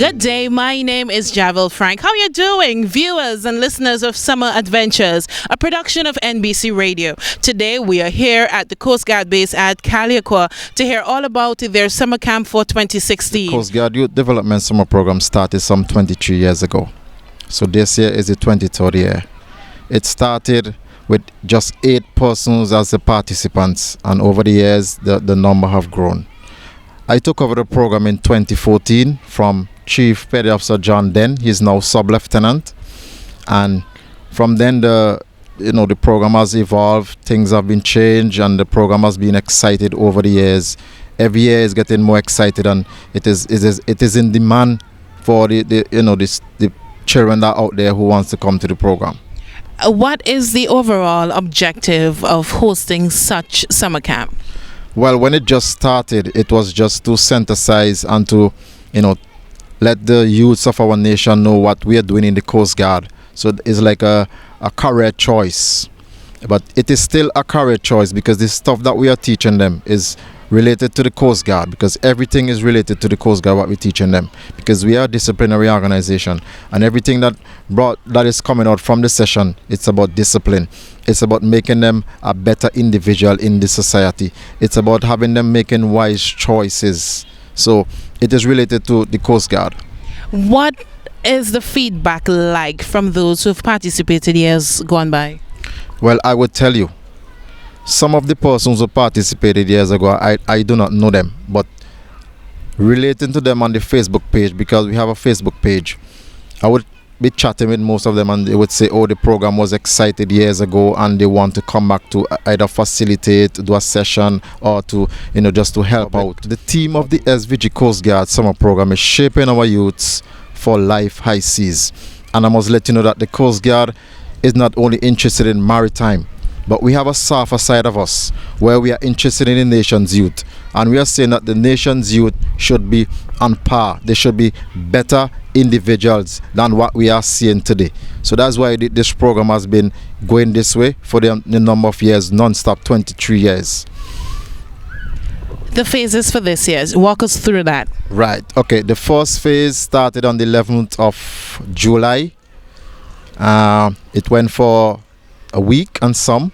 Good day, my name is Javel Frank. How you doing, viewers and listeners of Summer Adventures, a production of NBC Radio. Today we are here at the Coast Guard base at Caliacua to hear all about their summer camp for 2016. The Coast Guard Youth Development Summer Program started some 23 years ago. So this year is the 23rd year. It started with just 8 persons as the participants, and over the years the number have grown. I took over the program in 2014 from Chief Petty Officer John Den. He's now Sub-Lieutenant, and from then the program has evolved. Things have been changed, and the program has been excited over the years. Every year is getting more excited, and it is in demand for the children that are out there who wants to come to the program. What is the overall objective of hosting such summer camp? Well, when it just started, it was just to synthesize and to, let the youths of our nation know what we are doing in the Coast Guard. So it's like a career choice. But it is still a career choice because the stuff that we are teaching them is related to the Coast Guard, because everything is related to the Coast Guard, what we're teaching them. Because we are a disciplinary organization, and everything that is coming out from the session, it's about discipline. It's about making them a better individual in the society. It's about having them making wise choices. So it is related to the Coast Guard. What is the feedback like from those who've participated years gone by? Well, I would tell you, some of the persons who participated years ago, I do not know them, but relating to them on the Facebook page, because we have a Facebook page, I would be chatting with most of them, and they would say, oh, the program was excited years ago and they want to come back to either facilitate, do a session, or to just to help out. The theme of the SVG Coast Guard summer program is shaping our youths for life high seas. And I must let you know that the Coast Guard is not only interested in maritime, but we have a softer side of us where we are interested in the nation's youth. And we are saying that the nation's youth should be on par. They should be better individuals than what we are seeing today. So that's why this program has been going this way for the number of years, non-stop, 23 years. The phases for this year, walk us through that. Right. Okay. The first phase started on the 11th of July. It went for a week and some,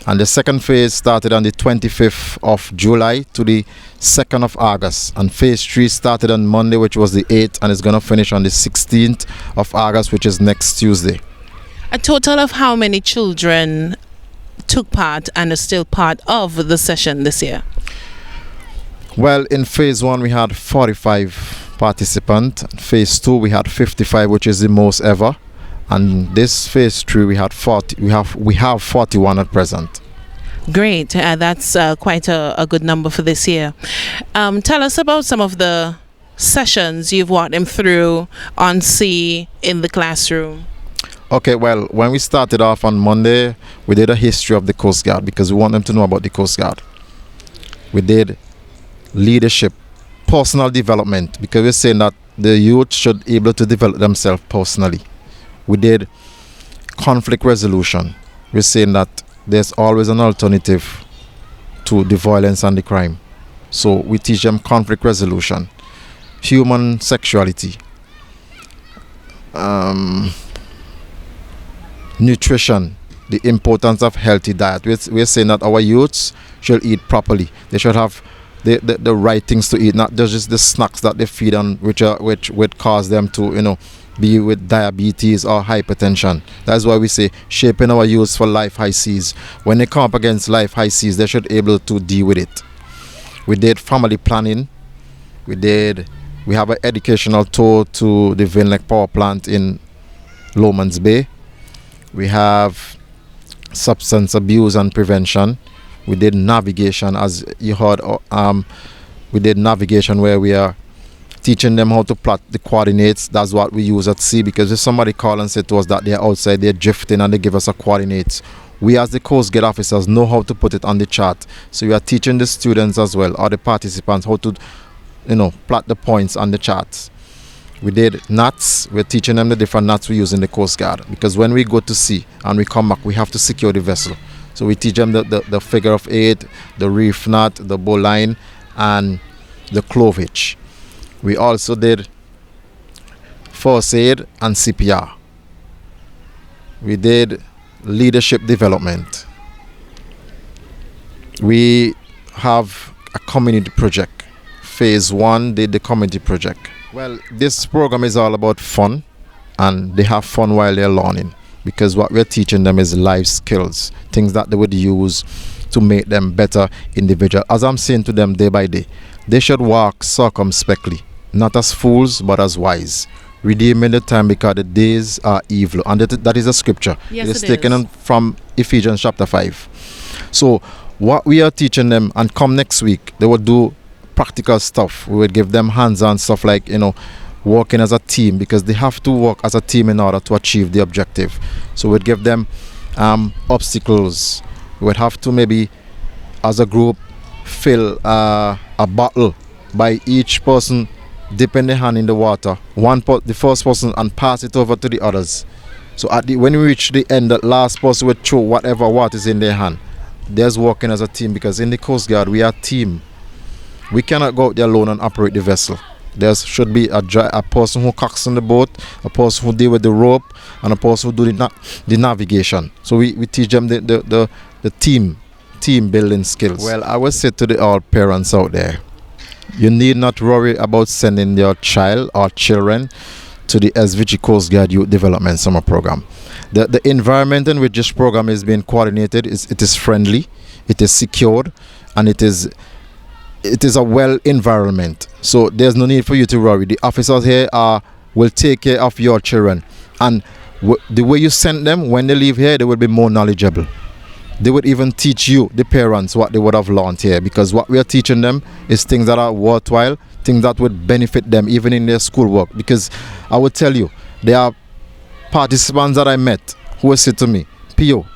and the second phase started on the 25th of July to the 2nd of August, and phase 3 started on Monday, which was the 8th, and it's going to finish on the 16th of August, which is next Tuesday. A total of how many children took part and are still part of the session this year? Well, in phase 1 we had 45 participants. Phase 2 we had 55, which is the most ever. And this phase 3 we had 40. We have 41 at present. Great, that's quite a good number for this year. Tell us about some of the sessions you've walked them through on sea, in the classroom. Okay, well, when we started off on Monday, we did a history of the Coast Guard because we want them to know about the Coast Guard. We did leadership, personal development, because we're saying that the youth should be able to develop themselves personally. We did conflict resolution. We're saying that there's always an alternative to the violence and the crime. So we teach them conflict resolution, human sexuality, nutrition, the importance of healthy diet. We're saying that our youths should eat properly. They should have the right things to eat, not just the snacks that they feed on, which would cause them to, be with diabetes or hypertension. That's why we say shaping our youth for life high seas. When they come up against life high seas, they should be able to deal with it. We did family planning. We have an educational tour to the Vinlek power plant in Lomans Bay. We have substance abuse and prevention. We did navigation, as you heard. We did navigation where we are teaching them how to plot the coordinates. That's what we use at sea, because if somebody call and say to us that they're outside, they're drifting, and they give us a coordinates, we as the Coast Guard officers know how to put it on the chart. So we are teaching the students as well, or the participants, how to plot the points on the charts. We did knots. We're teaching them the different knots we use in the Coast Guard, because when we go to sea and we come back, we have to secure the vessel. So we teach them the figure of 8, the reef knot, the bowline, and the clovage. We also did first aid, and CPR. We did leadership development. We have a community project. Phase 1 did the community project. Well, this program is all about fun, and they have fun while they're learning, because what we're teaching them is life skills, things that they would use to make them better individuals. As I'm saying to them day by day, they should walk circumspectly, not as fools but as wise, redeeming the time because the days are evil. And that is a scripture. Yes, it is taken from Ephesians chapter 5. So what we are teaching them, and come next week, they will do practical stuff. We would give them hands-on stuff like, working as a team, because they have to work as a team in order to achieve the objective. So we'd give them obstacles. We would have to maybe, as a group, fill a bottle by each person dipping their hand in the water, the first person, and pass it over to the others. So when we reach the end, the last person would throw whatever water is in their hand. There's working as a team, because in the Coast Guard we are a team. We cannot go out there alone and operate the vessel. There should be a person who cocks on the boat, a person who deal with the rope, and a person who do the navigation. So we teach them the team building skills. Well, I would say to all parents out there, you need not worry about sending your child or children to the SVG Coast Guard Youth Development Summer Program. The environment in which this program is being coordinated it is friendly, it is secured, and it is a well environment. So there's no need for you to worry. The officers here will take care of your children, and the way you send them, when they leave here, they will be more knowledgeable. They would even teach you, the parents, what they would have learned here, because what we are teaching them is things that are worthwhile, things that would benefit them even in their schoolwork. Because I would tell you, there are participants that I met who will say to me, Pio,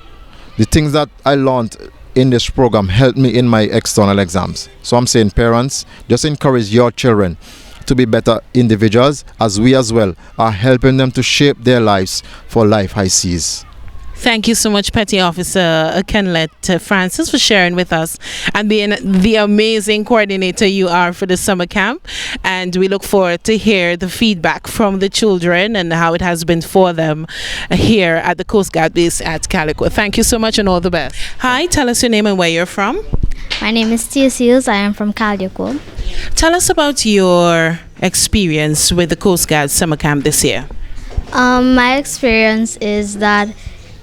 the things that I learned in this program helped me in my external exams. So I'm saying, parents, just encourage your children to be better individuals, as we as well are helping them to shape their lives for life high seas. Thank you so much, Petty Officer Kenlet Francis, for sharing with us and being the amazing coordinator you are for the summer camp. And we look forward to hear the feedback from the children and how it has been for them here at the Coast Guard base at Calico. Thank you so much, and all the best. Hi, tell us your name and where you're from. My name is Tia Seals. I am from Calico. Tell us about your experience with the Coast Guard summer camp this year. My experience is that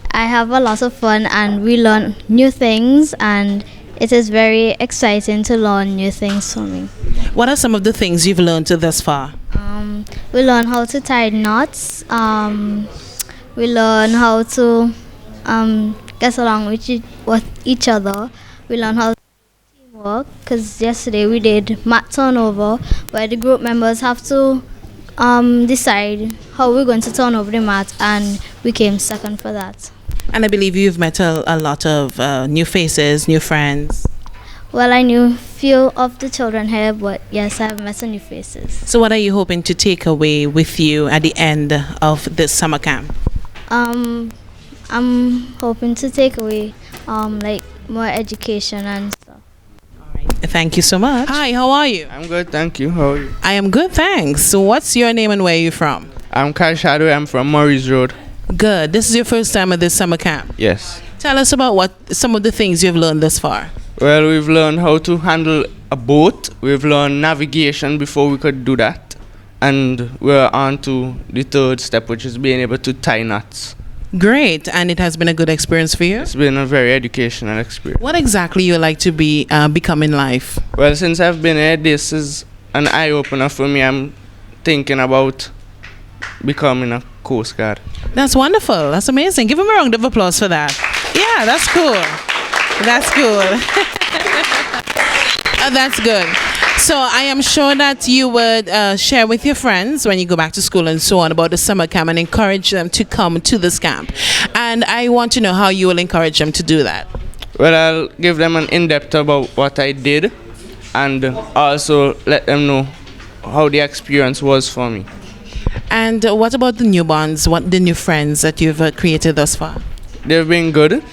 I have a lot of fun and we learn new things, and it is very exciting to learn new things for me. What are some of the things you've learned thus far? We learn how to tie knots. We learn how to get along with each other. We learn how to teamwork, because yesterday we did mat turnover, where the group members have to decide how we're going to turn over the mat, and we came second for that. And I believe you've met a lot of new faces, new friends. Well, I knew few of the children here, but yes, I've met some new faces. So what are you hoping to take away with you at the end of this summer camp? I'm hoping to take away like more education and stuff. All right. Thank you so much. Hi, how are you? I'm good, thank you. How are you? I am good, thanks. So what's your name and where are you from? I'm Kyle Shadow. I'm from Maurice Road. Good. This is your first time at this summer camp. Yes. Tell us about some of the things you've learned thus far. Well, we've learned how to handle a boat. We've learned navigation before we could do that. And we're on to the third step, which is being able to tie knots. Great. And it has been a good experience for you? It's been a very educational experience. What exactly you like to become in life? Well, since I've been here, this is an eye-opener for me. I'm thinking about becoming a Coast Guard. That's wonderful. That's amazing. Give him a round of applause for that. Yeah, that's cool. That's cool. That's good. So I am sure that you would share with your friends when you go back to school and so on about the summer camp and encourage them to come to this camp. And I want to know how you will encourage them to do that. Well, I'll give them an in-depth about what I did and also let them know how the experience was for me. And what about the new bonds, the new friends that you've created thus far? They've been good,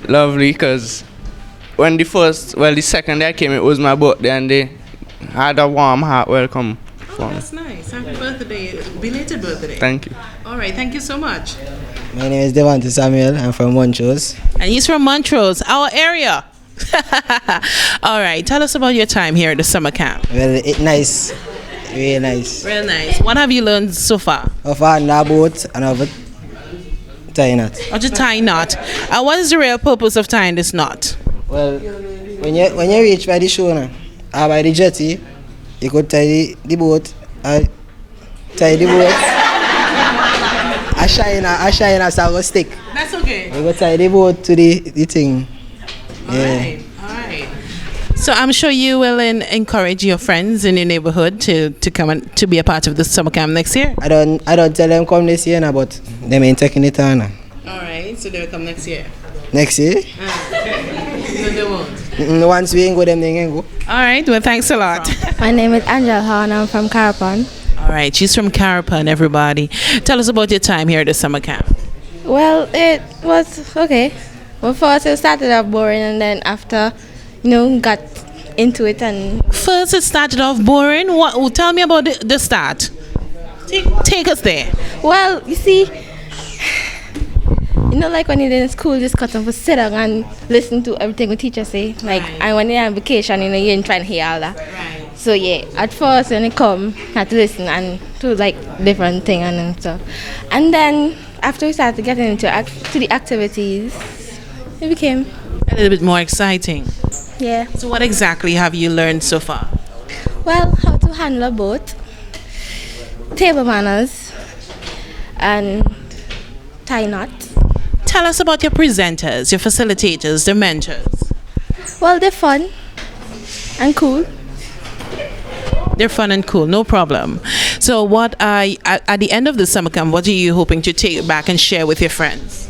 lovely, because when the second day I came, it was my birthday, and they had a warm heart welcome for me. That's nice. Happy birthday. Belated birthday. Thank you. All right. Thank you so much. My name is Devante Samuel. I'm from Montrose. And he's from Montrose, our area. All right. Tell us about your time here at the summer camp. Well, it's nice. Really nice. Real nice. What have you learned so far? Of a boat and of a tying knot. How to tie knot. What is the real purpose of tying this knot? Well, when you reach by the shore now, or by the jetty, you could tie the boat. Tie the boat. I shine a sour stick. That's okay. You go tie the boat to the thing. Yeah. All right. So I'm sure you will encourage your friends in your neighborhood to come and to be a part of the summer camp next year. I don't tell them come this year now, but them ain't taking it on now. All right. So they will come next year. Next year? No, they won't. Once we ain't go, them they ain't go. All right. Well, thanks a lot. My name is Angel Horn. I'm from Carapan. All right. She's from Carapan, everybody. Tell us about your time here at the summer camp. Well, it was okay. Well, first it started off boring, and then after, got into it and... First, it started off boring. Tell me about the start. Take us there. Well, you see, like when you're in school, just cut off, sit down and listen to everything the teacher say. Like, Right. and when you're on vacation, you ain't trying to hear all that. Right. So yeah, at first when it come, I had to listen and to like different thing and stuff. And then after we started getting into to the activities, it became A little bit more exciting. yeah. So what exactly have you learned so far? Well, how to handle a boat, table manners, and tie knots. Tell us about your presenters, your facilitators, the mentors. Well, they're fun and cool. They're fun and cool, no problem. So what at the end of the summer camp, what are you hoping to take back and share with your friends?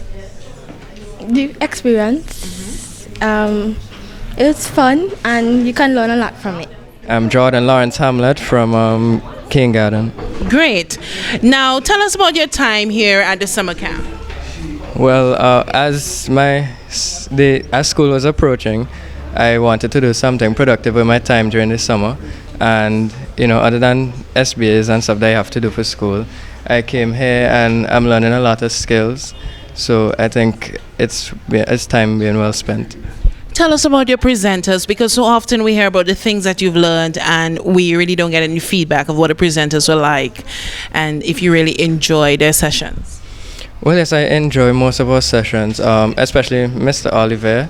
The experience. It was fun and you can learn a lot from it. I'm Jordan Lawrence Hamlet from King Garden. Great. Now tell us about your time here at the summer camp. Well, as school was approaching, I wanted to do something productive with my time during the summer. And, other than SBAs and stuff that I have to do for school, I came here and I'm learning a lot of skills. So I think it's time being well spent. Tell us about your presenters, because so often we hear about the things that you've learned and we really don't get any feedback of what the presenters were like and if you really enjoy their sessions. Well, yes, I enjoy most of our sessions, especially Mr. Oliver.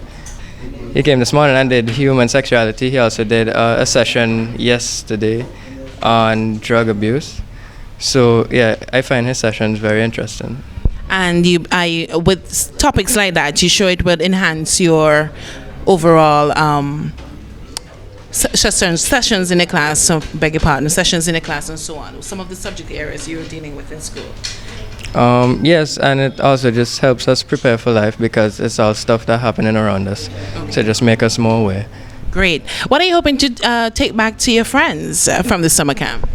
He came this morning and did human sexuality. He also did a session yesterday on drug abuse. So, yeah, I find his sessions very interesting. And with topics like that, you sure it will enhance your overall sessions in the class, so beg your pardon, sessions in the class and so on, some of the subject areas you're dealing with in school. Yes, and it also just helps us prepare for life because it's all stuff that's happening around us. Okay. So just make us more aware. Great. What are you hoping to take back to your friends from the summer camp?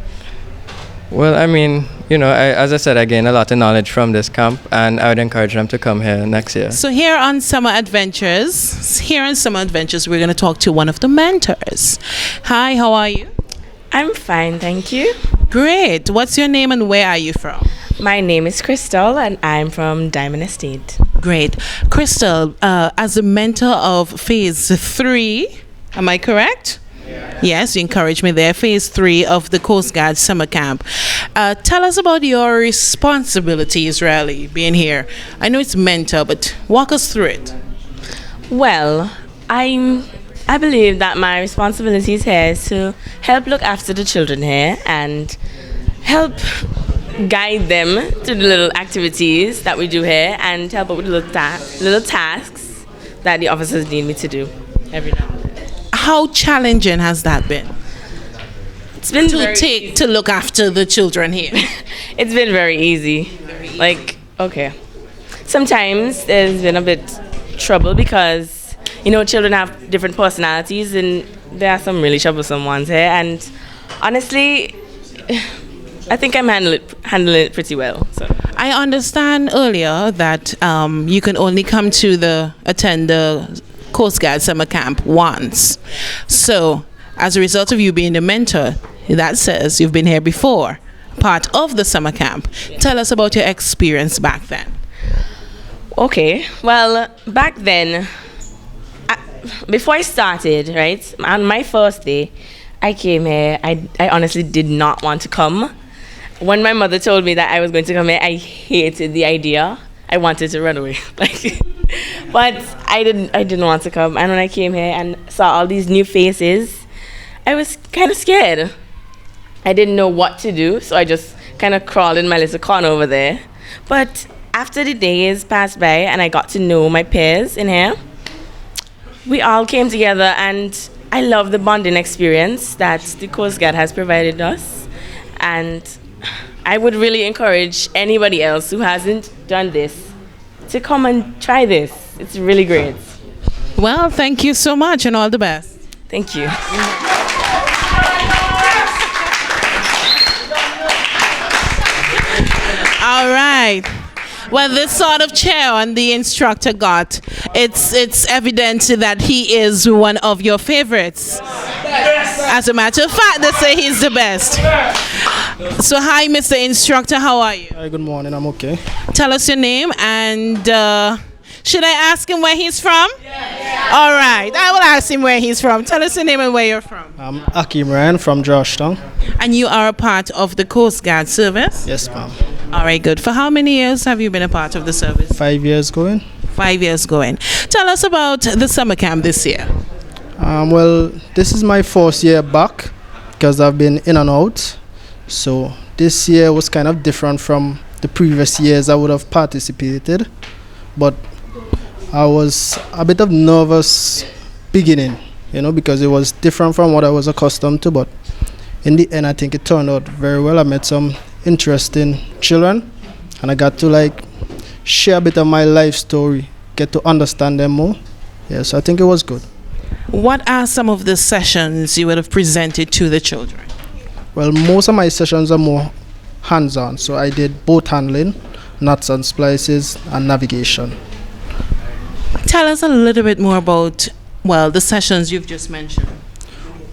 Well, I mean, as I said, I gained a lot of knowledge from this camp, and I would encourage them to come here next year. So here on Summer Adventures, we're going to talk to one of the mentors. Hi, how are you? I'm fine, thank you. Great. What's your name and where are you from? My name is Crystal and I'm from Diamond Estate. Great. Crystal, as a mentor of Phase 3, am I correct? Yeah. Yes, you encouraged me there. Phase 3 of the Coast Guard Summer Camp. Tell us about your responsibilities, really, being here. I know it's mentor, but walk us through it. Well, I believe that my responsibilities here is to help look after the children here and help guide them to the little activities that we do here and help out with little tasks that the officers need me to do every now and then. How challenging has that been? It's been to look after the children here. It's been very easy. Like, okay. Sometimes there's been a bit trouble because, children have different personalities and there are some really troublesome ones here. And honestly, I think I'm handling it pretty well. So I understand earlier that you can only come to attend the Coast Guard Summer Camp once. So as a result of you being the mentor, that says you've been here before, part of the summer camp. Tell us about your experience back then. Okay, well, back then, before I started, right, on my first day, I came here. I honestly did not want to come. When my mother told me that I was going to come here, I hated the idea. I wanted to run away. But I didn't want to come. And when I came here and saw all these new faces, I was kind of scared. I didn't know what to do, so I just kind of crawled in my little corner over there. But after the days passed by and I got to know my peers in here, we all came together, and I love the bonding experience that the Coast Guard has provided us. And I would really encourage anybody else who hasn't done this to come and try this. It's really great. Well, thank you so much and all the best. Thank you. All right. Well, this sort of chair on the instructor got, it's evident that he is one of your favorites. As a matter of fact, they say he's the best. So hi, Mr. Instructor, how are you? Hi, good morning, I'm okay. Tell us your name, and should I ask him where he's from? Yeah. All right, I will ask him where he's from. Tell us your name and where you're from. I'm Akim Ryan from Georgetown. And you are a part of the Coast Guard service? Yes, ma'am. All right, good. For how many years have you been a part of the service? 5 years going. 5 years going. Tell us about the summer camp this year. Well, this is my first year back because I've been in and out. So this year was kind of different from the previous years I would have participated. But I was a bit of nervous beginning, because it was different from what I was accustomed to. But in the end, I think it turned out very well. I met some interesting children, and I got to share a bit of my life story, get to understand them more. Yes, I think it was good. What are some of the sessions you would have presented to the children? Well, most of my sessions are more hands-on. So I did boat handling, knots and splices, and navigation. Tell us a little bit more about, the sessions you've just mentioned.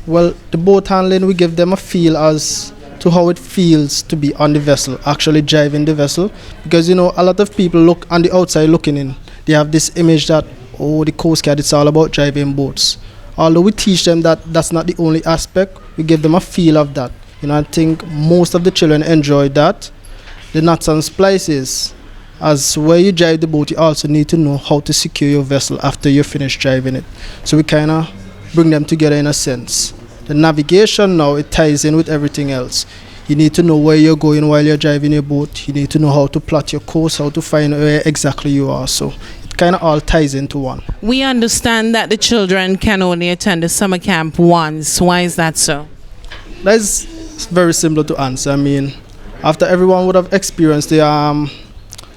Well, the boat handling, we give them a feel as to how it feels to be on the vessel, actually driving the vessel. Because, a lot of people look on the outside looking in. They have this image that, the Coast Guard, it's all about driving boats. Although we teach them that that's not the only aspect, we give them a feel of that. I think most of the children enjoy that. The knots and splices, as where you drive the boat, you also need to know how to secure your vessel after you finish driving it. So we kind of bring them together in a sense. The navigation now, it ties in with everything else. You need to know where you're going while you're driving your boat. You need to know how to plot your course, how to find where exactly you are. So it kind of all ties into one. We understand that the children can only attend the summer camp once. Why is that so? That's very simple to answer. I mean, after everyone would have experienced the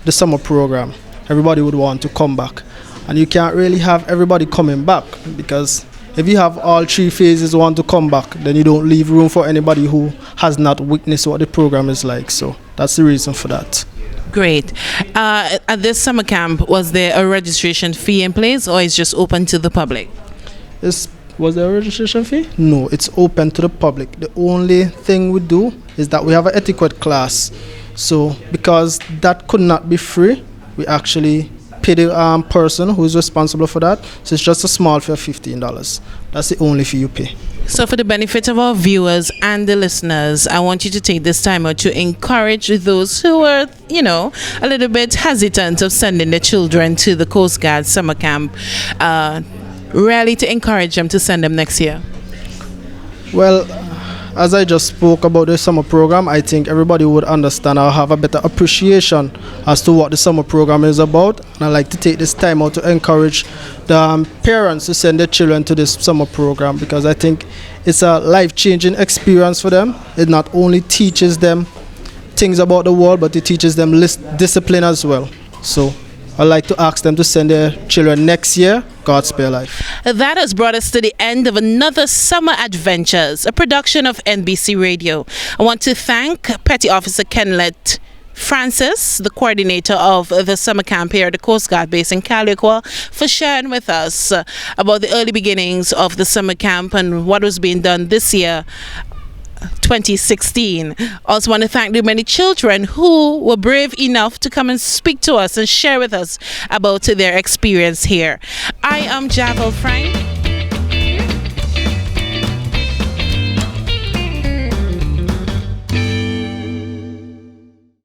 summer program, everybody would want to come back. And you can't really have everybody coming back, because if you have all 3 phases want to come back, then you don't leave room for anybody who has not witnessed what the program is like. So that's the reason for that. Great. At this summer camp, was there a registration fee in place, or is just open to the public? Was there a registration fee? No, it's open to the public. The only thing we do is that we have an etiquette class. So because that could not be free, we actually pay the person who is responsible for that. So it's just a small fee of $15. That's the only fee you pay. So for the benefit of our viewers and the listeners, I want you to take this time out to encourage those who are, a little bit hesitant of sending their children to the Coast Guard summer camp, really to encourage them to send them next year. Well, as I just spoke about the summer program, I think everybody would understand or have a better appreciation as to what the summer program is about. And I'd like to take this time out to encourage the parents to send their children to this summer program, because I think it's a life-changing experience for them. It not only teaches them things about the world, but it teaches them discipline as well. So I'd like to ask them to send their children next year. God spare life. That has brought us to the end of another Summer Adventures, a production of NBC Radio. I want to thank Petty Officer Kenlet Francis, the coordinator of the summer camp here at the Coast Guard base in Calico, for sharing with us about the early beginnings of the summer camp and what was being done this year, 2016. Also want to thank the many children who were brave enough to come and speak to us and share with us about their experience here. I am Javel Frank.